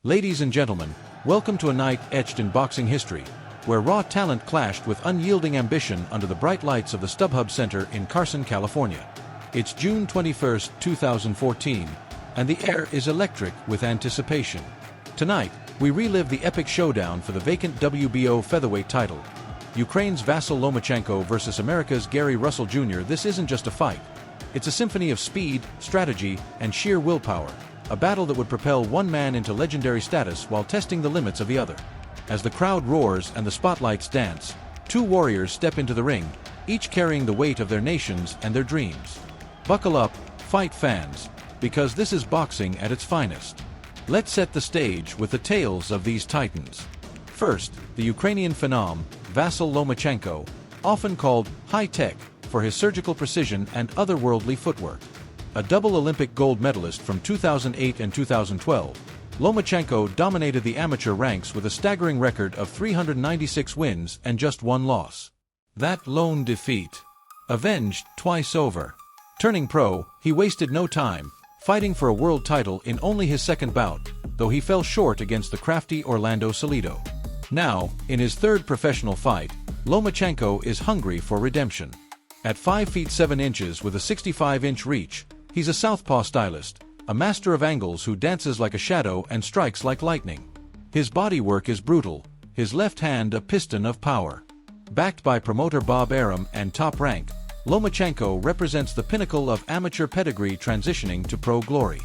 Ladies and gentlemen, welcome to a night etched in boxing history, where raw talent clashed with unyielding ambition under the bright lights of the StubHub Center in Carson, California. It's June 21, 2014, and the air is electric with anticipation. Tonight, we relive the epic showdown for the vacant WBO featherweight title. Ukraine's Vasyl Lomachenko versus America's Gary Russell Jr. This isn't just a fight. It's a symphony of speed, strategy, and sheer willpower. A battle that would propel one man into legendary status while testing the limits of the other. As the crowd roars and the spotlights dance, two warriors step into the ring, each carrying the weight of their nations and their dreams. Buckle up, fight fans, because this is boxing at its finest. Let's set the stage with the tales of these titans. First, the Ukrainian phenom, Vasyl Lomachenko, often called high-tech for his surgical precision and otherworldly footwork. A double Olympic gold medalist from 2008 and 2012, Lomachenko dominated the amateur ranks with a staggering record of 396 wins and just one loss. That lone defeat, avenged twice over. Turning pro, he wasted no time, fighting for a world title in only his second bout, though he fell short against the crafty Orlando Salido. Now, in his third professional fight, Lomachenko is hungry for redemption. At 5 feet 7 inches with a 65-inch reach, he's a southpaw stylist, a master of angles who dances like a shadow and strikes like lightning. His bodywork is brutal, his left hand a piston of power. Backed by promoter Bob Arum and Top Rank, Lomachenko represents the pinnacle of amateur pedigree transitioning to pro glory.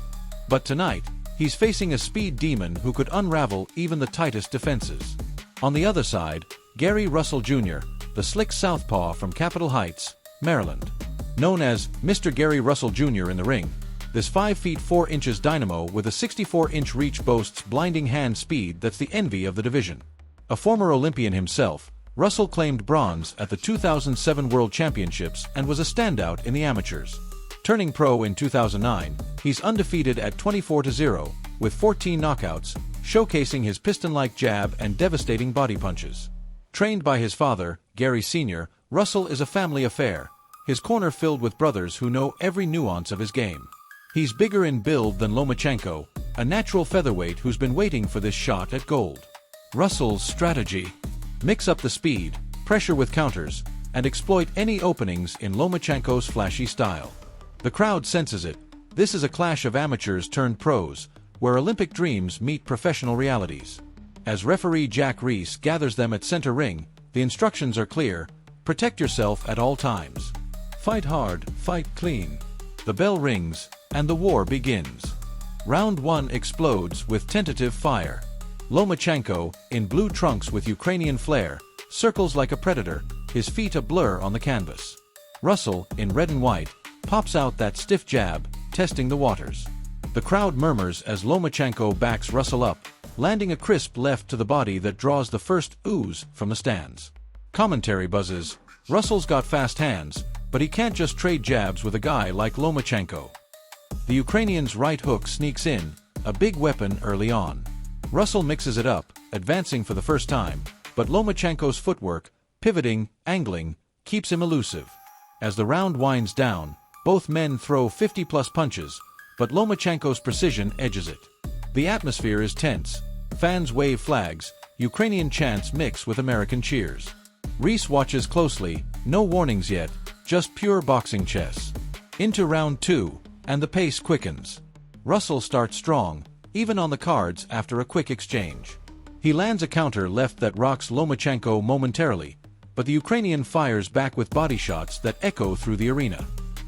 But tonight, he's facing a speed demon who could unravel even the tightest defenses. On the other side, Gary Russell Jr., the slick southpaw from Capitol Heights, Maryland. Known as Mr. Gary Russell Jr. in the ring, this 5 feet 4 inches dynamo with a 64-inch reach boasts blinding hand speed that's the envy of the division. A former Olympian himself, Russell claimed bronze at the 2007 World Championships and was a standout in the amateurs. Turning pro in 2009, he's undefeated at 24-0, with 14 knockouts, showcasing his piston-like jab and devastating body punches. Trained by his father, Gary Sr., Russell is a family affair, his corner filled with brothers who know every nuance of his game. He's bigger in build than Lomachenko, a natural featherweight who's been waiting for this shot at gold. Russell's strategy: mix up the speed, pressure with counters, and exploit any openings in Lomachenko's flashy style. The crowd senses it. This is a clash of amateurs turned pros, where Olympic dreams meet professional realities. As referee Jack Reese gathers them at center ring, the instructions are clear: protect yourself at all times. Fight hard, fight clean. The bell rings, and the war begins. Round 1 explodes with tentative fire. Lomachenko, in blue trunks with Ukrainian flair, circles like a predator, his feet a blur on the canvas. Russell, in red and white, pops out that stiff jab, testing the waters. The crowd murmurs as Lomachenko backs Russell up, landing a crisp left to the body that draws the first ooze from the stands. Commentary buzzes: Russell's got fast hands, but he can't just trade jabs with a guy like Lomachenko. The Ukrainian's right hook sneaks in, a big weapon early on. Russell mixes it up, advancing for the first time, but Lomachenko's footwork, pivoting, angling, keeps him elusive. As the round winds down, both men throw 50-plus punches, but Lomachenko's precision edges it. The atmosphere is tense. Fans wave flags, Ukrainian chants mix with American cheers. Reese watches closely, no warnings yet, just pure boxing chess. Into round 2, and the pace quickens. Russell starts strong, even on the cards after a quick exchange. He lands a counter left that rocks Lomachenko momentarily, but the Ukrainian fires back with body shots that echo through the arena.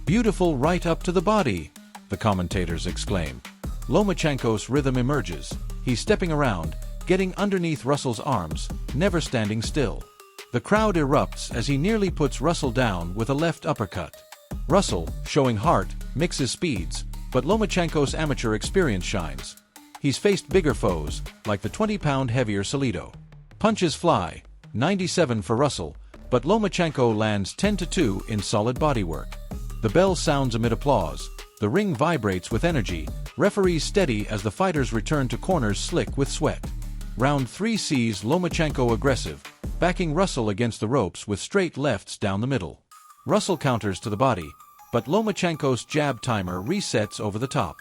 Beautiful right up to the body, the commentators exclaim. Lomachenko's rhythm emerges. He's stepping around, getting underneath Russell's arms, never standing still. The crowd erupts as he nearly puts Russell down with a left uppercut. Russell, showing heart, mixes speeds, but Lomachenko's amateur experience shines. He's faced bigger foes, like the 20-pound heavier Salido. Punches fly, 97 for Russell, but Lomachenko lands 10-2 in solid bodywork. The bell sounds amid applause. The ring vibrates with energy, referees steady as the fighters return to corners slick with sweat. Round 3 sees Lomachenko aggressive, backing Russell against the ropes with straight lefts down the middle. Russell counters to the body, but Lomachenko's jab timer resets over the top.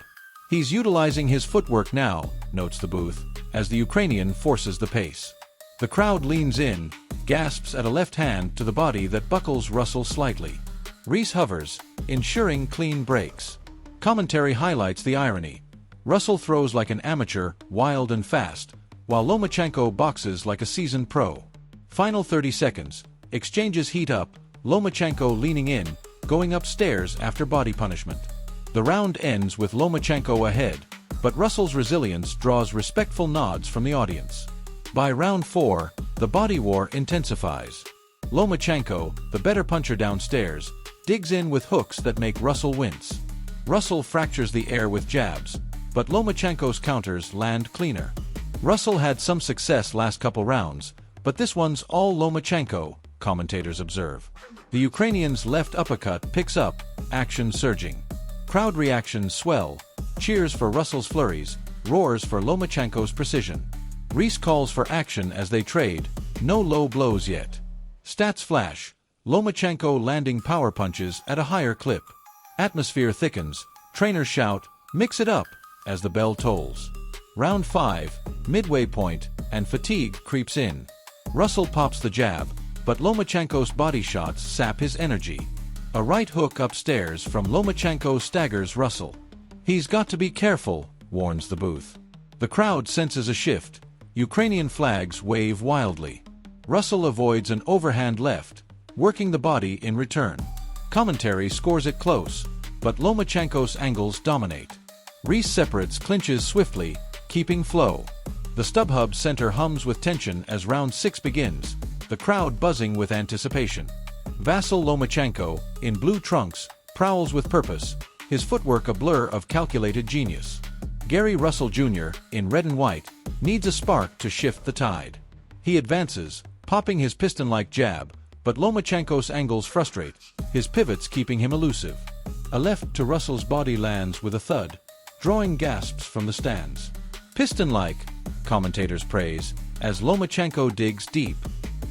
He's utilizing his footwork now, notes the booth, as the Ukrainian forces the pace. The crowd leans in, gasps at a left hand to the body that buckles Russell slightly. Reese hovers, ensuring clean breaks. Commentary highlights the irony. Russell throws like an amateur, wild and fast, while Lomachenko boxes like a seasoned pro. Final 30 seconds. Exchanges heat up, Lomachenko leaning in, going upstairs after body punishment. The round ends with Lomachenko ahead, but Russell's resilience draws respectful nods from the audience. By round 4, the body war intensifies. Lomachenko, the better puncher downstairs, digs in with hooks that make Russell wince. Russell fractures the air with jabs, but Lomachenko's counters land cleaner. Russell had some success last couple rounds, but this one's all Lomachenko, commentators observe. The Ukrainian's left uppercut picks up, action surging. Crowd reactions swell, cheers for Russell's flurries, roars for Lomachenko's precision. Reese calls for action as they trade, no low blows yet. Stats flash, Lomachenko landing power punches at a higher clip. Atmosphere thickens, trainers shout, "Mix it up," as the bell tolls. Round 5, midway point, and fatigue creeps in. Russell pops the jab, but Lomachenko's body shots sap his energy. A right hook upstairs from Lomachenko staggers Russell. "He's got to be careful," warns the booth. The crowd senses a shift. Ukrainian flags wave wildly. Russell avoids an overhand left, working the body in return. Commentary scores it close, but Lomachenko's angles dominate. Reese separates clinches swiftly, keeping flow. The StubHub Center hums with tension as round 6 begins, the crowd buzzing with anticipation. Vasyl Lomachenko, in blue trunks, prowls with purpose, his footwork a blur of calculated genius. Gary Russell Jr., in red and white, needs a spark to shift the tide. He advances, popping his piston-like jab, but Lomachenko's angles frustrate, his pivots keeping him elusive. A left to Russell's body lands with a thud, drawing gasps from the stands. Piston-like, commentators praise, as Lomachenko digs deep.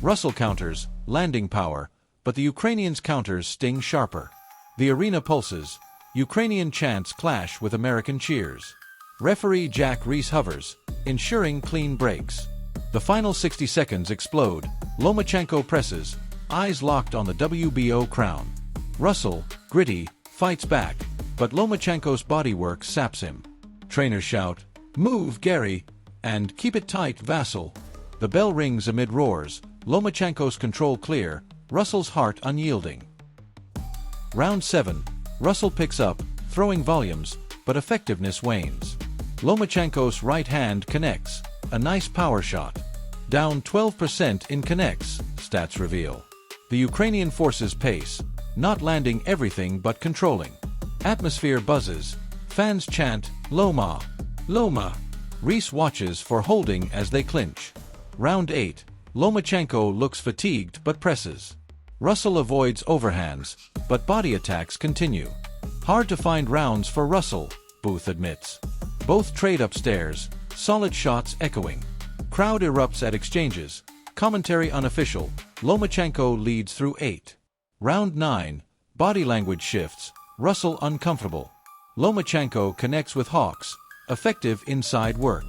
Russell counters, landing power, but the Ukrainian's counters sting sharper. The arena pulses, Ukrainian chants clash with American cheers. Referee Jack Reese hovers, ensuring clean breaks. The final 60 seconds explode, Lomachenko presses, eyes locked on the WBO crown. Russell, gritty, fights back, but Lomachenko's bodywork saps him. Trainers shout, "Move, Gary," and "Keep it tight, Vasyl." The bell rings amid roars, Lomachenko's control clear, Russell's heart unyielding. Round 7, Russell picks up, throwing volumes, but effectiveness wanes. Lomachenko's right hand connects, a nice power shot. Down 12% in connects, stats reveal. The Ukrainian forces pace, not landing everything but controlling. Atmosphere buzzes, fans chant, "Loma! Loma!" Reese watches for holding as they clinch. Round 8, Lomachenko looks fatigued but presses. Russell avoids overhands, but body attacks continue. Hard to find rounds for Russell, Booth admits. Both trade upstairs, solid shots echoing. Crowd erupts at exchanges, commentary unofficial, Lomachenko leads through 8. Round 9, body language shifts, Russell uncomfortable. Lomachenko connects with hawks, effective inside work.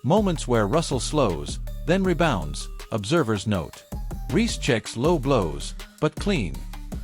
Moments where Russell slows, then rebounds, observers note. Reese checks low blows, but clean.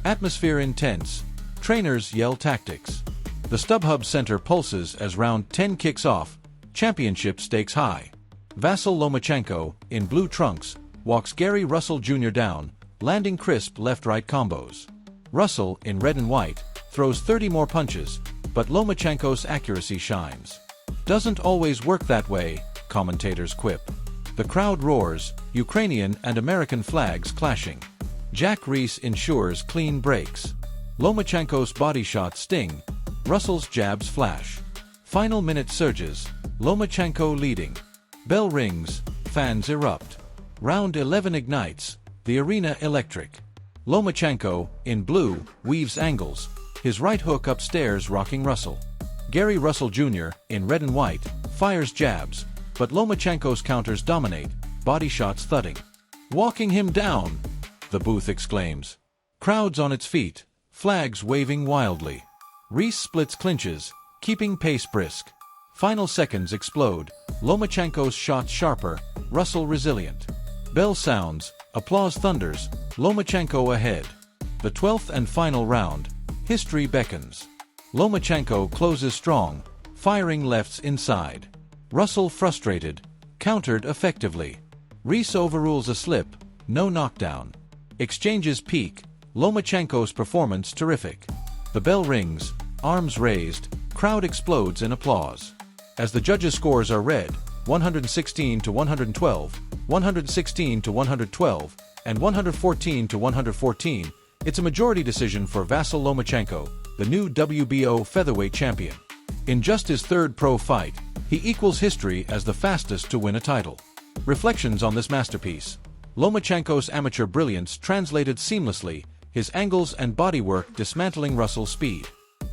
Atmosphere intense, trainers yell tactics. The StubHub Center pulses as round 10 kicks off, championship stakes high. Vasyl Lomachenko, in blue trunks, walks Gary Russell Jr. down, landing crisp left-right combos. Russell, in red and white, throws 30 more punches, but Lomachenko's accuracy shines. "Doesn't always work that way," commentators quip. The crowd roars, Ukrainian and American flags clashing. Jack Reese ensures clean breaks. Lomachenko's body shots sting, Russell's jabs flash. Final minute surges, Lomachenko leading. Bell rings, fans erupt. Round 11 ignites, the arena electric. Lomachenko, in blue, weaves angles, his right hook upstairs rocking Russell. Gary Russell Jr., in red and white, fires jabs, but Lomachenko's counters dominate, body shots thudding. "Walking him down!" the booth exclaims. Crowds on its feet, flags waving wildly. Reese splits clinches, keeping pace brisk. Final seconds explode. Lomachenko's shot sharper, Vasyl resilient. Bell sounds, applause thunders, Lomachenko ahead. The 12th and final round. History beckons. Lomachenko closes strong, firing lefts inside. Vasyl frustrated, countered effectively. Reese overrules a slip, no knockdown. Exchanges peak, Lomachenko's performance terrific. The bell rings, arms raised, crowd explodes in applause. As the judges' scores are read, 116 to 112, 116 to 112, and 114 to 114, it's a majority decision for Vasyl Lomachenko, the new WBO featherweight champion. In just his third pro fight, he equals history as the fastest to win a title. Reflections on this masterpiece. Lomachenko's amateur brilliance translated seamlessly, his angles and bodywork dismantling Vasyl's speed.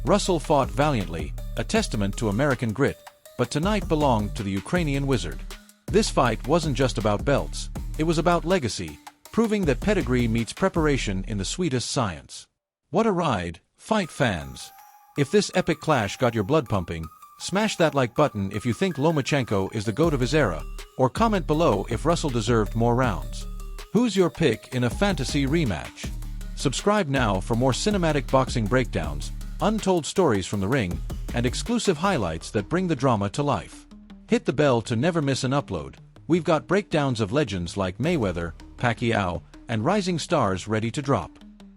Vasyl fought valiantly, a testament to American grit, but tonight belonged to the Ukrainian wizard. This fight wasn't just about belts, it was about legacy, proving that pedigree meets preparation in the sweetest science. What a ride, fight fans! If this epic clash got your blood pumping, smash that like button if you think Lomachenko is the GOAT of his era, or comment below if Vasyl deserved more rounds. Who's your pick in a fantasy rematch? Subscribe now for more cinematic boxing breakdowns, untold stories from the ring, and exclusive highlights that bring the drama to life. Hit the bell to never miss an upload. We've got breakdowns of legends like Mayweather, Pacquiao, and rising stars ready to drop.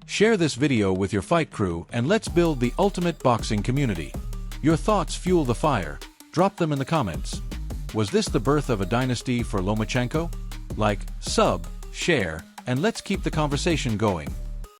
Share this video with your fight crew and let's build the ultimate boxing community. Your thoughts fuel the fire. Drop them in the comments. Was this the birth of a dynasty for Lomachenko? Like, sub, share, and let's keep the conversation going.